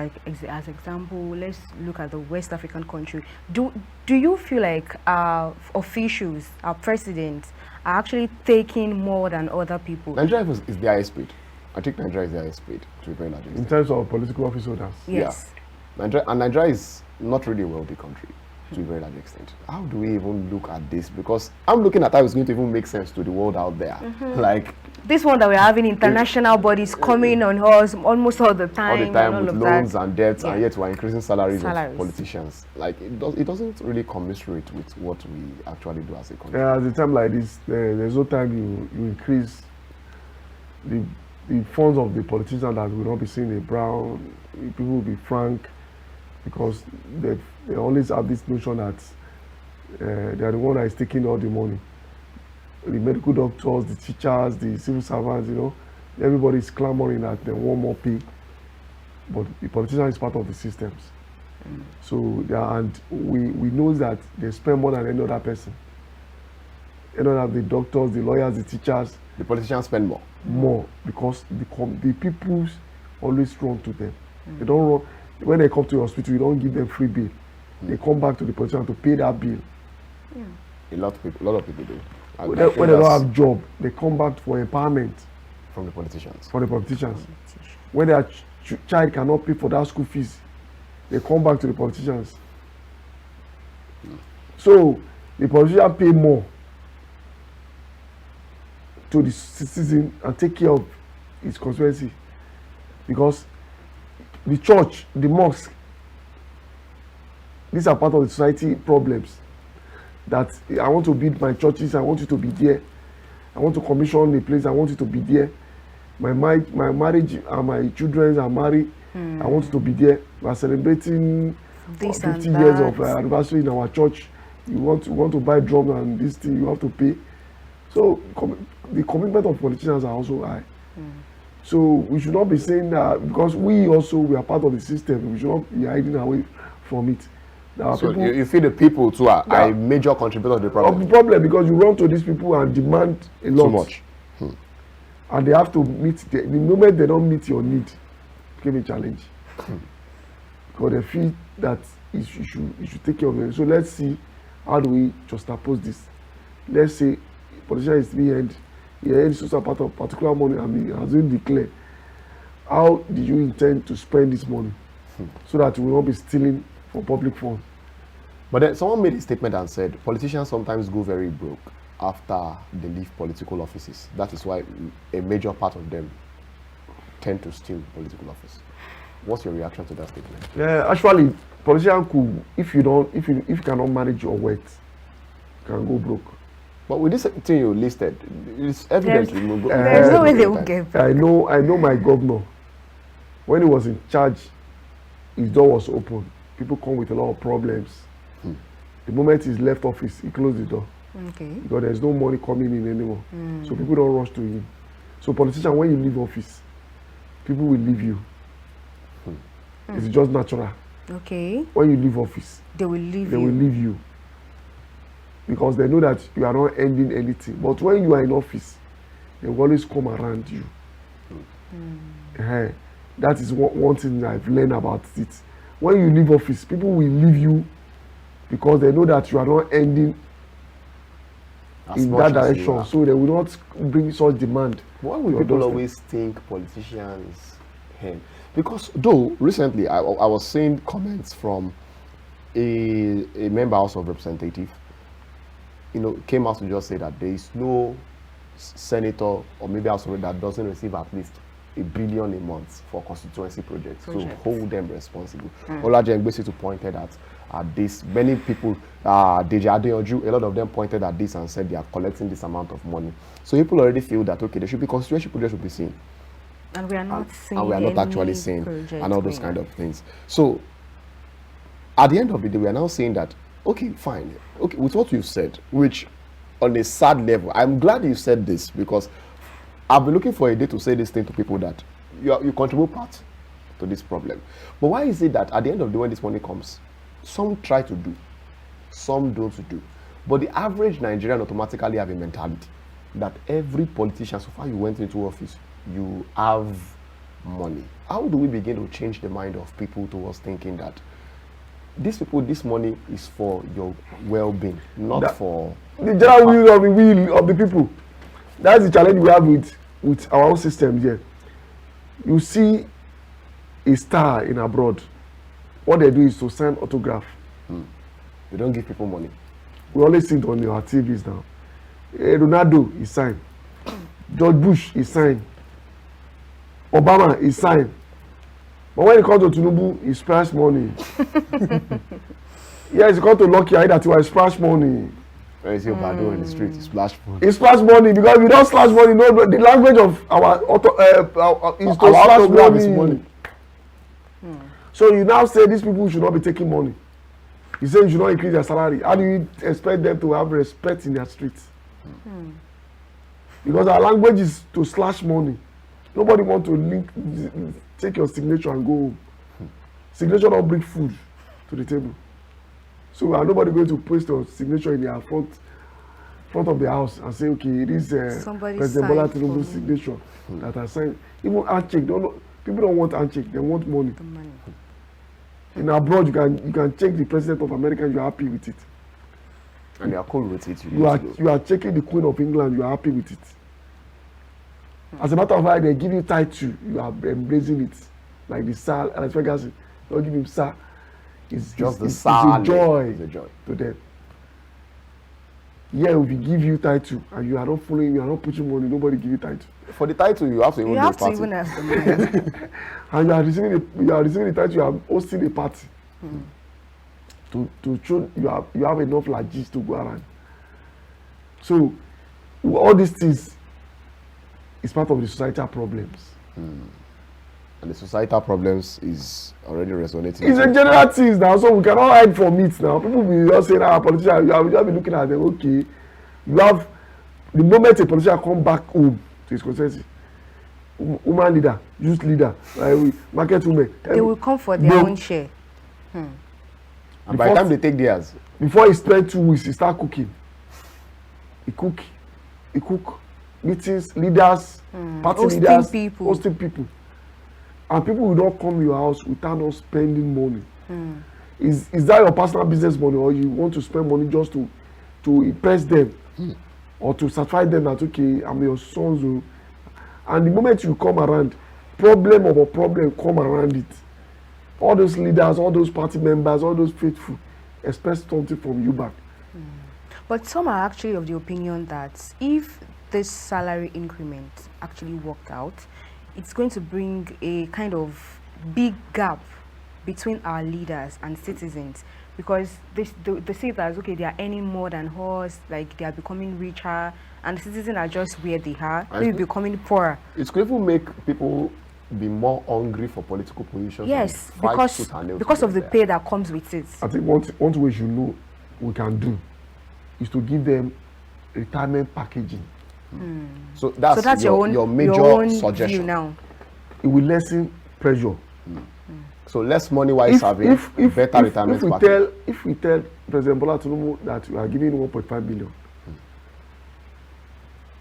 as example. Let's look at the West African country. Do you feel like our officials, our presidents, are actually taking more than other people? Nigeria is the highest paid. I think Nigeria is the highest paid, to be very large extent. In terms of political office holders? Yes. Yeah. Nigeria is not really a wealthy country, to a very large extent. How do we even look at this? Because I'm looking at how it's going to even make sense to the world out there. Like this one that we're having international bodies coming on us almost all the time. All the time with loans and debts, and yet we're increasing salaries of politicians. Like it doesn't really commiserate with what we actually do as a country. At a time like this, there's no time you increase the funds of the politicians that will not be seen a brown. People will be frank, because they always have this notion that they are the one that is taking all the money. the medical doctors, the teachers, the civil servants, you know, everybody is clamoring that they want more pay. But the politician is part of the systems. So, and we know that they spend more than any other person. Any other, the doctors, the lawyers, the teachers. The politicians spend more. More, because the people always run to them. They don't run. When they come to your hospital, you don't give them free bill. They come back to the politician to pay that bill. A lot of people do. When they don't have job, they come back for empowerment. From the politicians. For the politicians. When their child cannot pay for that school fees, they come back to the politicians. So the politician pay more to the citizen and take care of his constituency, because the church, the mosque, these are part of the society problems. That I want to build my churches, I want you to be there. I want to commission a place, I want you to be there. My marriage and my children are married, I want you to be there. We are celebrating 50 years of anniversary in our church. You want to buy drums and this thing, you have to pay. So the commitment of politicians are also high. So we should not be saying that, because we are part of the system. We should not be hiding away from it. So you feel the people too are a major contributor to the problem? Of the problem, because you run to these people and demand a lot. Too much. And they have to meet, the moment they don't meet your need, it became a challenge. Because they feel that you should take care of them. So let's see, how do we just oppose this? Let's say politician is behind, he earns a part of particular money and he has been declared. How did you intend to spend this money so that you will not be stealing from public funds? But then someone made a statement and said politicians sometimes go very broke after they leave political offices. That is why a major part of them tend to steal political office. What's your reaction to that statement? Yeah, actually, politician could, if you cannot manage your wealth, you can go broke. But with this thing you listed, it's evident. There's no way they will get broke. I know my governor. When he was in charge, his door was open. People come with a lot of problems. The moment he's left office, he closed the door. Okay. Because there's no money coming in anymore. So people don't rush to him. So politician, when you leave office, people will leave you. It's just natural. Okay. When you leave office, they will leave you. Because they know that you are not ending anything. But when you are in office, they will always come around you. That is one thing I've learned about it. When you leave office, people will leave you because they know that you are not ending in that direction. So they will not bring such demand. Why will people always think politicians hen? Because though recently I was seeing comments from a member House of Representatives, came out to just say that there is no senator or maybe House of that doesn't receive at least $1 billion a month for constituency projects. So hold them responsible. Olaje Ngbesi pointed at this. Many people, Deji Adeoju, a lot of them pointed at this and said they are collecting this amount of money. So people already feel that okay, there should be constituency projects should be seen. And we are not seeing. And we are not actually seeing and all those kind of things. So at the end of the day, we are now saying that okay, fine. Okay, with what you've said, which on a sad level, I'm glad you said this because I've been looking for a day to say this thing to people that you contribute part to this problem. But why is it that at the end of the day when this money comes, some try to do, some don't do. But the average Nigerian automatically have a mentality that every politician, so far you went into office, you have money. How do we begin to change the mind of people towards thinking that these people, this money is for your well-being, not for the general will of the people? That's the challenge we have with our own system here. You see a star in abroad, what they do is to sign autograph. They don't give people money. We always see it on our TVs now. Ronaldo is signed. George Bush is signed. Obama is signed. But when it comes to Tinubu, he splash money. Yes, it comes to Lucky Eye that he will splash money. When you see Obado in the street, he splash money. He splash money because we don't splash money. No, the language of our is to splash money. So you now say these people should not be taking money. You say you should not increase their salary. How do you expect them to have respect in their streets? Because our language is to slash money. Nobody want to take your signature and go home. Signature don't bring food to the table. So nobody going to post your signature in their front of the house and say, okay, this President Bola Tinubu's signature that I signed. Even handshake, people don't want handshake, they want money. The money. In abroad, you can check the president of America and you're happy with it. And they are cool with it. You are checking the Queen of England, you are happy with it. As a matter of fact, they give you title, you are embracing it. Like the Sir, Alex Ferguson, they don't give him Sir. It's a joy to them. Yeah, if we give you title and you are not following, you are not putting money, nobody give you title. For the title, you have to even You have to even have the money. And you are receiving the title, you are hosting a party. To show you have enough lagis to go around. So all these things is part of the societal problems. And the societal problems is already resonating. It's a general thing now, so we cannot hide from it now. People will just say, politicians, you just be looking at them, okay. You have, the moment a politician come back home to his constituency, woman leader, youth leader, market women. They will come for their own share. And by the time they take theirs, before he spend 2 weeks, he start cooking. He cook meetings, leaders, party Hosting leaders, people. hosting people. And people will not come to your house without not spending money. Is that your personal business money, or you want to spend money just to impress them or to satisfy them that, okay, I'm your son. And the moment you come around, problem come around it. All those leaders, all those party members, all those faithful expect something from you back. But some are actually of the opinion that if this salary increment actually worked out, it's going to bring a kind of big gap between our leaders and citizens, because they say that, okay, they are earning more than us, like they are becoming richer, and the citizens are just where they are, maybe becoming poorer. It could even make people be more hungry for political positions. Yes, because of the pay that comes with it. I think one way you know we can do is to give them retirement packaging. So that's your major suggestion. View now. It will lessen pressure. So less money while serving better retirement package. If we tell President Bola Tinubu that you are giving 1.5 billion,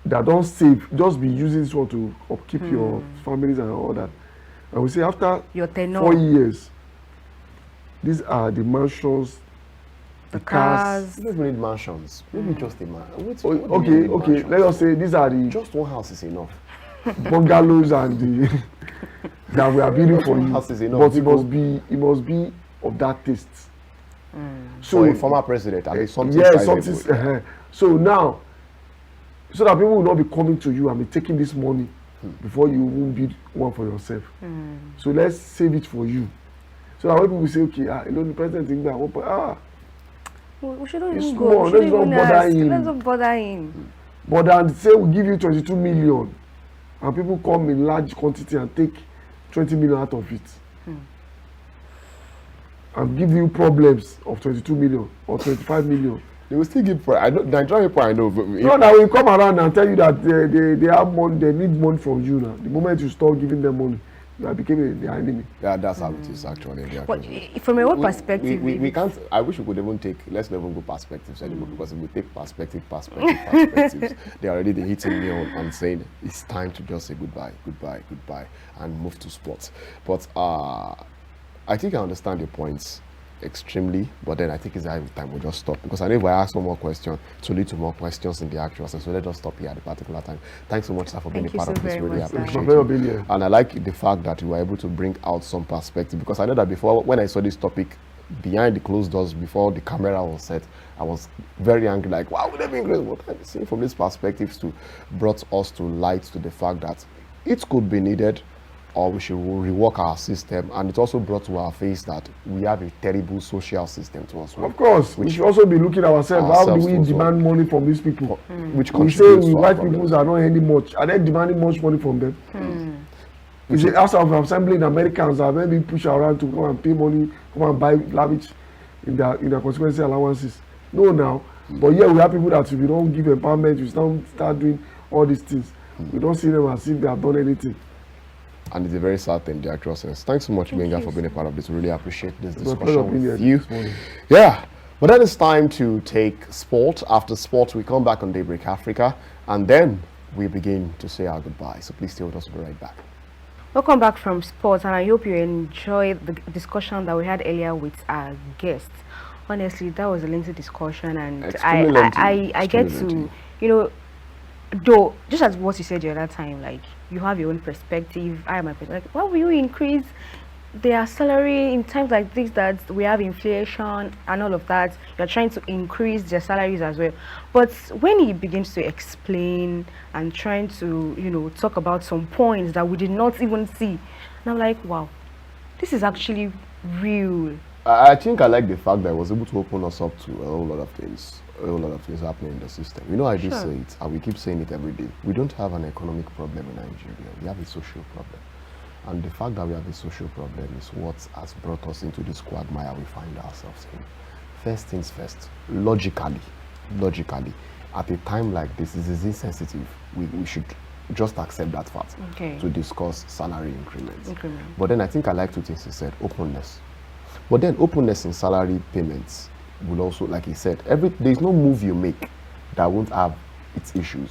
that don't save, just be using this one to upkeep your families and all that. And we say after 4 years, these are the mansions, the cars. You don't even need mansions. Maybe just a man. Okay. Let us say these are the just one house is enough. Bungalows and the that we are building for you. House is enough. But it must be of that taste. So a former president, I mean something. So now, so that people will not be coming to you and be taking this money before you even build one for yourself. So let's save it for you. So that when people say, okay, the president think that we shouldn't it's even small, go. let's not bother him. Let's not bother him. But then say we give you 22 million and people come in large quantity and take 20 million out of it. And give you problems of 22 million or 25 million. They will still give. I know Nigerian people. I know. No, that will come around and tell you that they have money. They need money from you now. The moment you start giving them money, you are becoming their enemy. Yeah, that's how it is actually. But from a world perspective, we can't. I wish we could even take. Let's not even go perspectives anymore, because if we take perspectives, they're already hitting me on and saying it's time to just say goodbye, and move to sports. But I think I understand your points extremely, but then I think it's time we'll just stop, because I know if I ask one more question to lead to more questions in the actual session, so let's just stop here at a particular time. Thanks so much, sir, for being a part of this. Really appreciate it. And I like the fact that you were able to bring out some perspective, because I know that before, when I saw this topic behind the closed doors, before the camera was set, I was very angry, like, wow, would that be great? But I'm seeing from this perspective brought us to light to the fact that it could be needed, or we should rework our system, and it also brought to our face that we have a terrible social system to us. Of course, we should also be looking at ourselves. How do we demand money from these people? Which we say white people are not earning much. Are they demanding much money from them? You see, House of Assembly in Americans are maybe pushed around to come and pay money, come and buy lavish in their constituency allowances. No, now. But yeah, we have people that if you don't give empowerment, you start doing all these things. We don't see them as if they have done anything. And it's a very sad thing, the actual sense. Thanks so much, Gbenga, for being a part of this. Really appreciate this discussion with you. Yeah, but then it's time to take sport. After sport, we come back on Daybreak Africa, and then we begin to say our goodbye. So please stay with us. We'll be right back. Welcome back from sports, and I hope you enjoyed the discussion that we had earlier with our guests. Honestly, that was a lengthy discussion, and I get to, you know, though, just as what you said the other time, like, you have your own perspective, I have my perspective. Like, why will you increase their salary in times like this, that we have inflation and all of that? You're trying to increase their salaries as well. But when he begins to explain and trying to, you know, talk about some points that we did not even see, and I'm like, wow, this is actually real. I think I like the fact that I was able to open us up to a whole lot of things happening in the system. You know, I do say it, and we keep saying it every day. We don't have an economic problem in Nigeria. We have a social problem. And the fact that we have a social problem is what has brought us into this quagmire we find ourselves in. First things first, logically, at a time like this is insensitive. We should just accept that fact to discuss salary increments. But then I think I like two things he said: openness. But then openness in salary payments will also, like he said, there's no move you make that won't have its issues.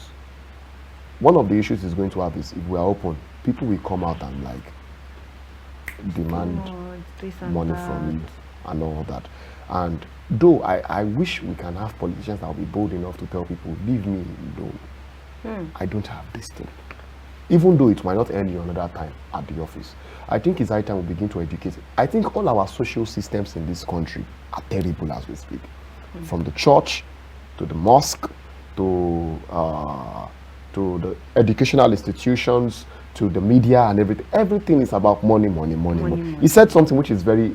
One of the issues is going to have is, if we are open, people will come out and like demand money from you and all that. And though I wish we can have politicians that will be bold enough to tell people, leave me alone. I don't have this thing. Even though it might not earn you another time at the office. I think it's high time we begin to educate. I think all our social systems in this country are terrible as we speak. From the church, to the mosque, to the educational institutions, to the media and everything. Everything is about money. He said something which is very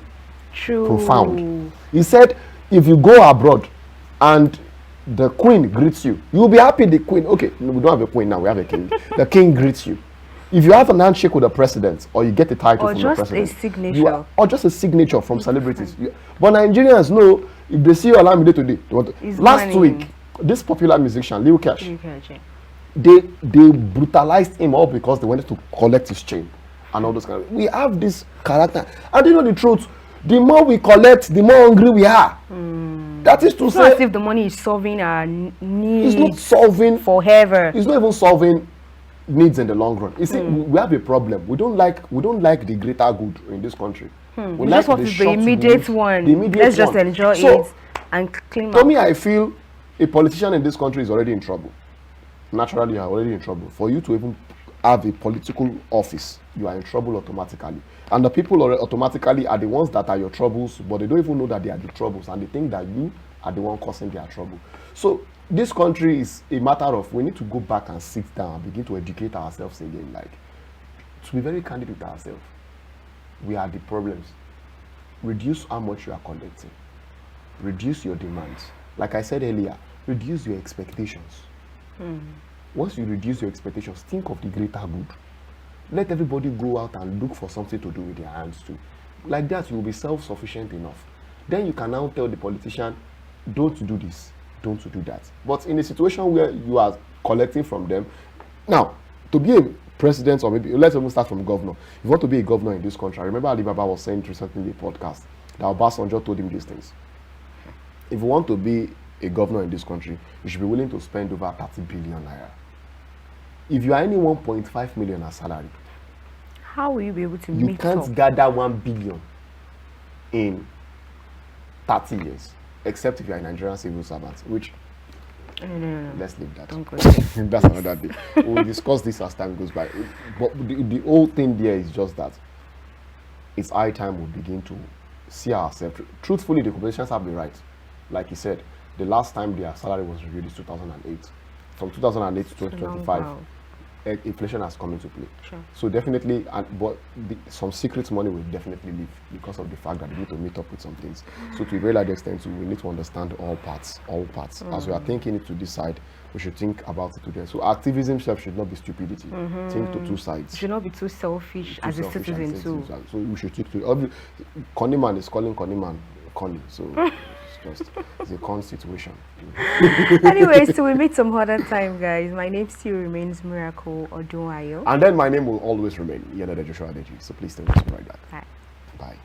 profound. He said, if you go abroad and the queen greets you, you'll be happy the queen. Okay, we don't have a queen now, we have a king. The king greets you. If you have an handshake with the president, or you get a title from the president, or just a signature, or just a signature from celebrities. But Nigerians know, if they see Olamide today, last week, this popular musician, Lil Cash, they brutalized him all because they wanted to collect his chain and all those kind of. We have this character, and you know the truth. The more we collect, the more hungry we are. That is to say, not as if the money is solving our needs. It's not solving forever. It's not even solving needs in the long run. You see, we have a problem. We don't like the greater good in this country. We just want the immediate one. Let's just enjoy it and clean up. For me, I feel a politician in this country is already in trouble. Naturally, you are already in trouble. For you to even have a political office, you are in trouble automatically. And the people automatically are the ones that are your troubles, but they don't even know that they are the troubles, and they think that you are the one causing their trouble. So this country is a matter of, we need to go back and sit down and begin to educate ourselves again. Like, to be very candid with ourselves, we are the problems. Reduce how much you are collecting. Reduce your demands. Like I said earlier, reduce your expectations. Once you reduce your expectations, think of the greater good. Let everybody go out and look for something to do with their hands too. Like that, you will be self-sufficient enough. Then you can now tell the politician, don't do this, don't do that. But in a situation where you are collecting from them, now, to be a president, or maybe, let's even start from governor. If you want to be a governor in this country, I remember Alibaba was saying recently in a podcast that Obasanjo told him these things. If you want to be a governor in this country, you should be willing to spend over 30 billion naira. If you are earning 1.5 million as salary, how will you be able to you meet can't up? gather 1 billion in 30 years, except if you are a Nigerian civil servant, which No. let's leave that. Don't go there. That's another day. We'll discuss this as time goes by. But the whole thing there is just that it's high time we begin to see ourselves. Truthfully, the politicians have been right. Like he said, the last time their salary was reviewed is 2008. From 2008 to 2025, inflation has come into play. Sure. So definitely, but some secret money will definitely leave because of the fact that they need to meet up with some things. So to a very large extent, we need to understand all parts. As we are thinking it to decide, we should think about it together. So activism should not be stupidity. Think to two sides. You should not be too selfish as a citizen too. So we should think to every Connie man is calling Connie man Connie. So it's a con situation. Anyways, till we meet some other time, guys. My name still remains Miracle Odunayo. And then my name will always remain Ikhonede Joshua Adeji. So please don't write that. Bye. Bye.